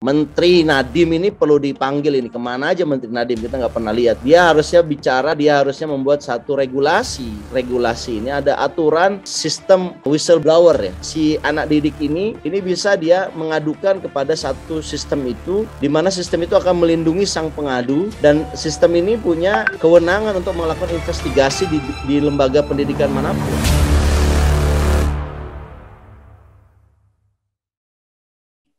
Menteri Nadiem ini perlu dipanggil ini. Kemana aja Menteri Nadiem, kita nggak pernah lihat. Dia harusnya bicara, dia harusnya membuat satu regulasi. Regulasi ini ada aturan sistem whistleblower ya. Si anak didik ini bisa dia mengadukan kepada satu sistem itu, di mana sistem itu akan melindungi sang pengadu, dan sistem ini punya kewenangan untuk melakukan investigasi di lembaga pendidikan manapun.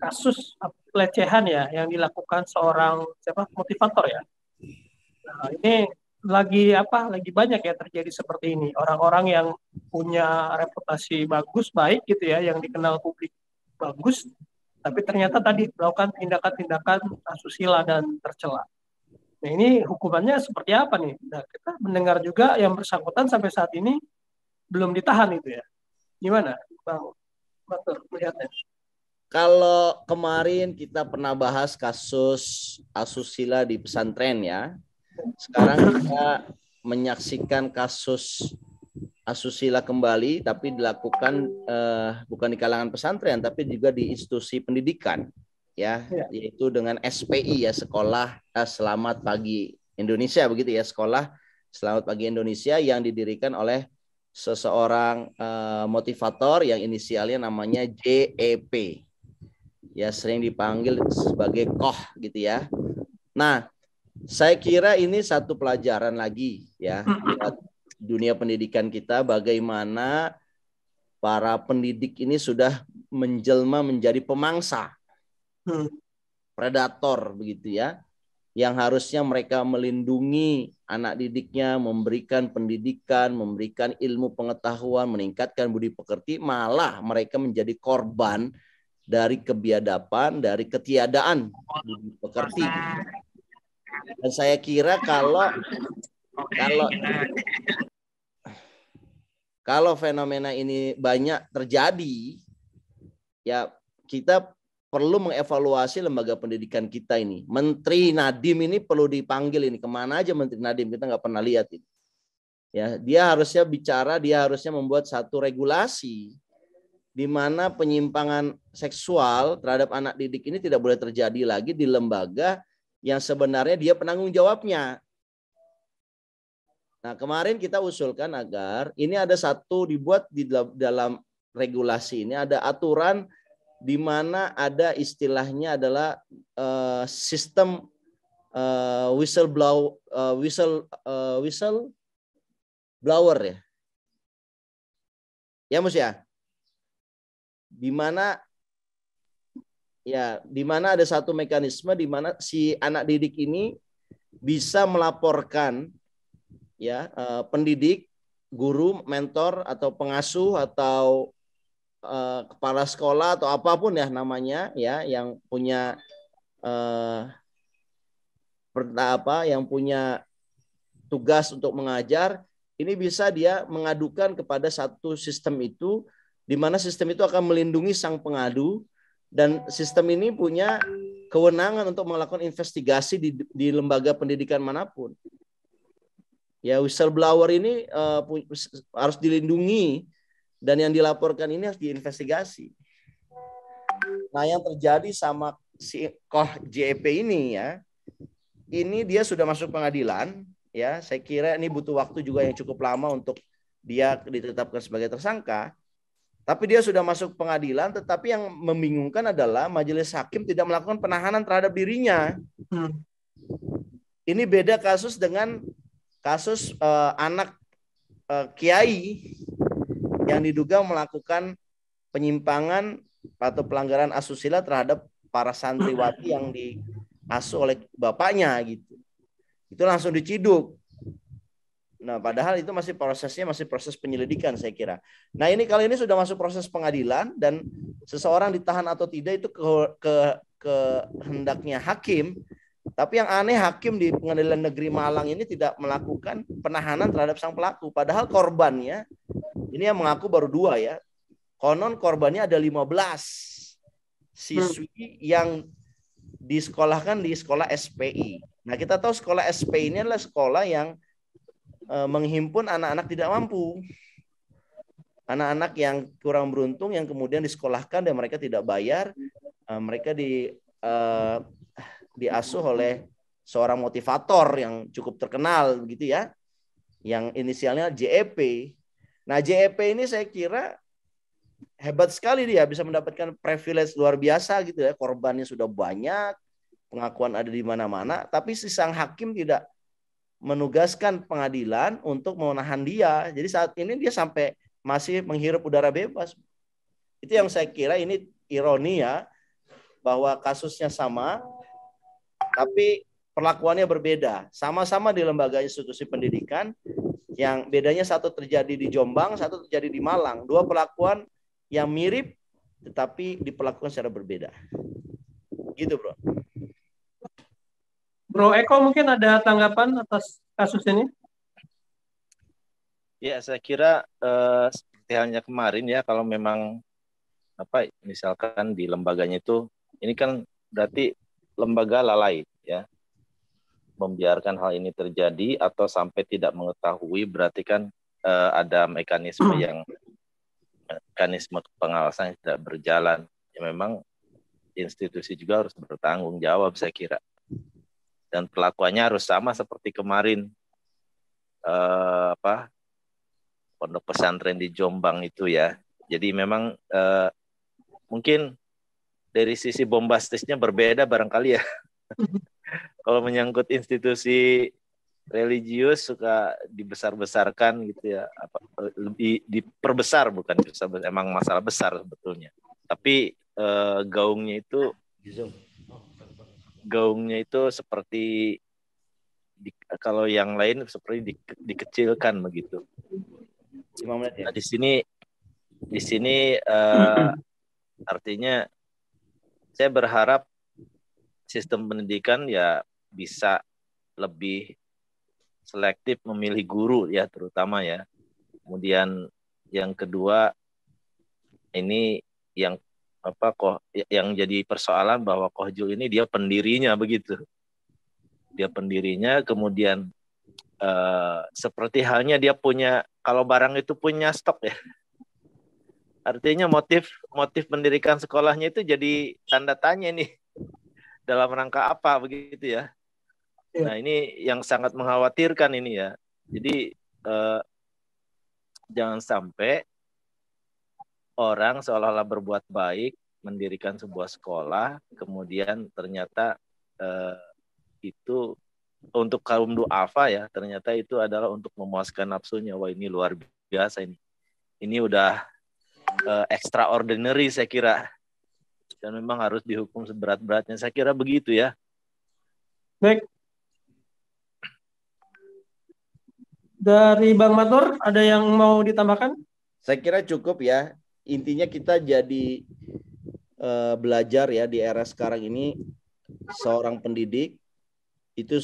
Kasus pelecehan ya yang dilakukan seorang motivator ya. Nah, ini lagi banyak ya terjadi seperti ini. Orang-orang yang punya reputasi baik gitu ya, yang dikenal publik bagus, tapi ternyata tadi melakukan tindakan-tindakan asusila dan tercela. Nah, ini hukumannya seperti apa nih? Nah, kita mendengar juga yang bersangkutan sampai saat ini belum ditahan itu ya. Gimana, Bang Batur melihatnya? Kalau kemarin kita pernah bahas kasus asusila di pesantren ya. Sekarang kita menyaksikan kasus asusila kembali, tapi dilakukan bukan di kalangan pesantren, tapi juga di institusi pendidikan ya, yaitu dengan SPI ya, Sekolah Selamat Pagi Indonesia, begitu ya, Sekolah Selamat Pagi Indonesia, yang didirikan oleh seseorang motivator yang inisialnya namanya JEP. Ya, sering dipanggil sebagai Koh gitu ya. Nah, saya kira ini satu pelajaran lagi ya buat dunia pendidikan kita, bagaimana para pendidik ini sudah menjelma menjadi pemangsa, predator begitu ya, yang harusnya mereka melindungi anak didiknya, memberikan pendidikan, memberikan ilmu pengetahuan, meningkatkan budi pekerti, malah mereka menjadi korban dari kebiadaban, dari ketiadaan budi pekerti. Dan saya kira kalau fenomena ini banyak terjadi, ya kita perlu mengevaluasi lembaga pendidikan kita ini. Menteri Nadiem ini perlu dipanggil ini. Kemana aja Menteri Nadiem, kita nggak pernah lihat ini. Ya, dia harusnya bicara, dia harusnya membuat satu regulasi di mana penyimpangan seksual terhadap anak didik ini tidak boleh terjadi lagi di lembaga yang sebenarnya dia penanggung jawabnya. Nah, kemarin kita usulkan agar ini ada satu dibuat di dalam regulasi ini, ada aturan di mana ada istilahnya adalah sistem whistleblower ya. Ya, Mus ya. Di mana ada satu mekanisme di mana si anak didik ini bisa melaporkan ya pendidik, guru, mentor atau pengasuh atau kepala sekolah atau apapun ya namanya ya, yang punya yang punya tugas untuk mengajar, ini bisa dia mengadukan kepada satu sistem itu, di mana sistem itu akan melindungi sang pengadu, dan sistem ini punya kewenangan untuk melakukan investigasi di lembaga pendidikan manapun. Ya, whistleblower ini harus dilindungi, dan yang dilaporkan ini harus diinvestigasi. Nah, yang terjadi sama si Koh JEP ini ya, ini dia sudah masuk pengadilan ya. Saya kira ini butuh waktu juga yang cukup lama untuk dia ditetapkan sebagai tersangka. Tapi dia sudah masuk pengadilan, tetapi yang membingungkan adalah majelis hakim tidak melakukan penahanan terhadap dirinya. Ini beda kasus dengan kasus anak kiai yang diduga melakukan penyimpangan atau pelanggaran asusila terhadap para santriwati yang diasuh oleh bapaknya gitu. Itu langsung diciduk. Nah, padahal itu masih proses penyelidikan saya kira. Nah, ini kali ini sudah masuk proses pengadilan, dan seseorang ditahan atau tidak itu kehendaknya hakim. Tapi yang aneh, hakim di Pengadilan Negeri Malang ini tidak melakukan penahanan terhadap sang pelaku. Padahal korbannya, ini yang mengaku baru 2 ya. Konon korbannya ada 15 siswi yang disekolahkan di sekolah SPI. Nah, kita tahu sekolah SPI ini adalah sekolah yang menghimpun anak-anak tidak mampu, anak-anak yang kurang beruntung, yang kemudian disekolahkan dan mereka tidak bayar, mereka eh, diasuh oleh seorang motivator yang cukup terkenal begitu ya, yang inisialnya JEP. Nah, JEP ini saya kira hebat sekali, dia bisa mendapatkan privilege luar biasa gitu ya, korbannya sudah banyak, pengakuan ada di mana-mana, tapi si sang hakim tidak menugaskan pengadilan untuk menahan dia. Jadi saat ini dia sampai masih menghirup udara bebas. Itu yang saya kira ini ironi ya, bahwa kasusnya sama, tapi perlakuannya berbeda. Sama-sama di lembaga institusi pendidikan, yang bedanya satu terjadi di Jombang, satu terjadi di Malang. Dua perlakuan yang mirip, tetapi diperlakukan secara berbeda. Gitu, bro. Bro Eko mungkin ada tanggapan atas kasus ini? Ya, saya kira seperti halnya kemarin ya, kalau memang misalkan di lembaganya itu, ini kan berarti lembaga lalai ya, membiarkan hal ini terjadi atau sampai tidak mengetahui, berarti kan ada mekanisme pengawasan yang tidak berjalan. Ya memang institusi juga harus bertanggung jawab saya kira. Dan perlakuannya harus sama seperti kemarin pondok pesantren di Jombang itu ya. Jadi memang mungkin dari sisi bombastisnya berbeda barangkali ya. Kalau menyangkut institusi religius suka dibesar-besarkan gitu ya, lebih diperbesar, bukan besar, emang masalah besar sebetulnya. Tapi gaungnya itu seperti kalau yang lain seperti dikecilkan begitu. Nah, di sini artinya saya berharap sistem pendidikan ya bisa lebih selektif memilih guru ya, terutama ya. Kemudian yang kedua, ini yang jadi persoalan bahwa Kohjul ini dia pendirinya begitu. Dia pendirinya, kemudian seperti halnya dia punya, kalau barang itu punya stok ya. Artinya motif mendirikan sekolahnya itu jadi tanda tanya nih. Dalam rangka apa begitu ya. Nah, ini yang sangat mengkhawatirkan ini ya. Jadi jangan sampai orang seolah-olah berbuat baik, mendirikan sebuah sekolah, kemudian ternyata itu untuk kaum duafa ya, ternyata itu adalah untuk memuaskan nafsunya. Wah, ini luar biasa ini. Ini udah extraordinary saya kira. Dan memang harus dihukum seberat-beratnya. Saya kira begitu ya. Baik. Dari Bang Matur, ada yang mau ditambahkan? Saya kira cukup ya. Intinya kita jadi belajar ya di era sekarang ini, seorang pendidik itu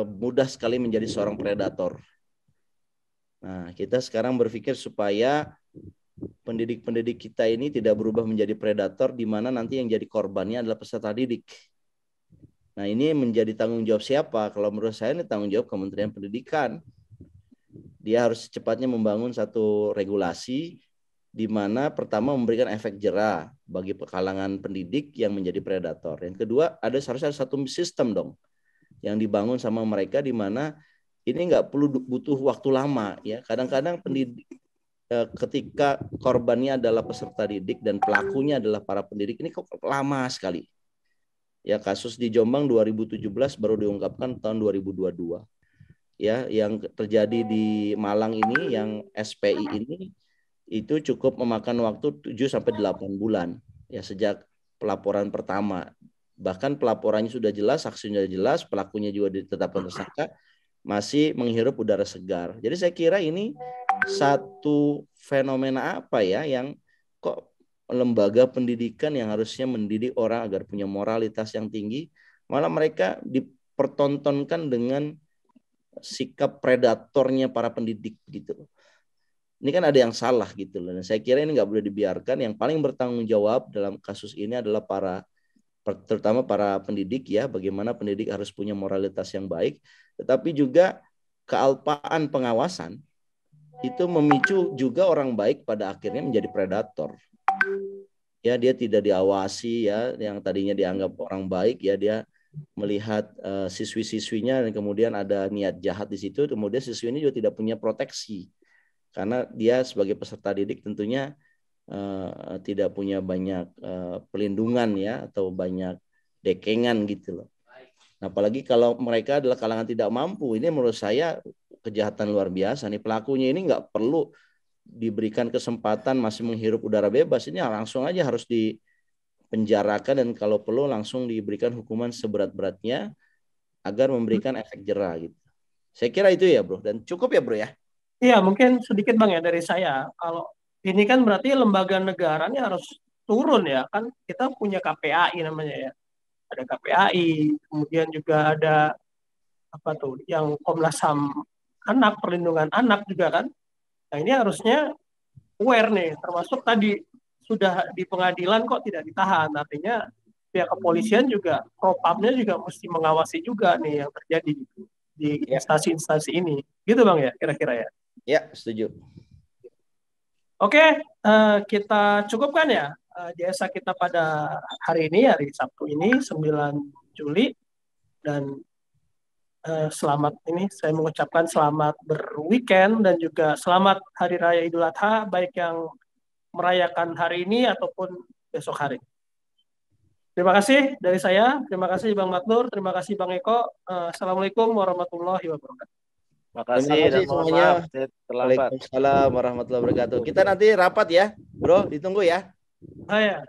mudah sekali menjadi seorang predator. Nah, kita sekarang berpikir supaya pendidik-pendidik kita ini tidak berubah menjadi predator, di mana nanti yang jadi korbannya adalah peserta didik. Nah, ini menjadi tanggung jawab siapa? Kalau menurut saya ini tanggung jawab Kementerian Pendidikan. Dia harus secepatnya membangun satu regulasi di mana pertama memberikan efek jera bagi kalangan pendidik yang menjadi predator. Yang kedua, harusnya ada satu sistem dong yang dibangun sama mereka, di mana ini nggak perlu butuh waktu lama ya. Kadang-kadang pendidik ketika korbannya adalah peserta didik dan pelakunya adalah para pendidik, ini kok lama sekali. Ya, kasus di Jombang 2017 baru diungkapkan tahun 2022. Ya, yang terjadi di Malang ini, yang SPI ini, itu cukup memakan waktu 7 sampai 8 bulan ya sejak pelaporan pertama. Bahkan pelaporannya sudah jelas, saksinya jelas, pelakunya juga ditetapkan tersangka, masih menghirup udara segar. Jadi saya kira ini satu fenomena apa ya, yang kok lembaga pendidikan yang harusnya mendidik orang agar punya moralitas yang tinggi, malah mereka dipertontonkan dengan sikap predatornya para pendidik gitu. Ini kan ada yang salah gitu loh. Dan saya kira ini nggak boleh dibiarkan. Yang paling bertanggung jawab dalam kasus ini adalah terutama para pendidik ya. Bagaimana pendidik harus punya moralitas yang baik, tetapi juga kealpaan pengawasan itu memicu juga orang baik pada akhirnya menjadi predator. ya dia tidak diawasi ya, yang tadinya dianggap orang baik ya, dia melihat siswi-siswinya dan kemudian ada niat jahat di situ, kemudian siswi ini juga tidak punya proteksi karena dia sebagai peserta didik tentunya tidak punya banyak pelindungan ya, atau banyak dekengan gitu loh. Nah, apalagi kalau mereka adalah kalangan tidak mampu, ini menurut saya kejahatan luar biasa nih. Pelakunya ini nggak perlu diberikan kesempatan masih menghirup udara bebas, ini langsung aja harus dipenjarakan dan kalau perlu langsung diberikan hukuman seberat-beratnya agar memberikan efek jera gitu. Saya kira itu ya bro, dan cukup ya bro ya. Iya, mungkin sedikit Bang ya dari saya. Kalau ini kan berarti lembaga negara ini harus turun ya, kan kita punya KPAI namanya ya. Ada KPAI, kemudian juga ada apa tuh yang Komnas HAM anak, perlindungan anak juga kan. Nah, ini harusnya aware nih, termasuk tadi sudah di pengadilan kok tidak ditahan. Artinya pihak kepolisian juga, propamnya juga mesti mengawasi juga nih yang terjadi di instansi-instansi ini. Gitu Bang ya, kira-kira ya. Ya, setuju. Oke, kita cukupkan ya jasa kita pada hari ini, hari Sabtu ini, 9 Juli. Dan selamat ini, saya mengucapkan selamat berweekend dan juga selamat Hari Raya Idul Adha, baik yang merayakan hari ini ataupun besok hari. Terima kasih dari saya, terima kasih Bang Maknur, terima kasih Bang Eko. Assalamualaikum warahmatullahi wabarakatuh. Terima Terima kasih dan kasih mohon semuanya. maaf saya terlambat. Waalaikumsalam warahmatullahi wabarakatuh. Kita nanti rapat ya, bro, ditunggu ya. Ya.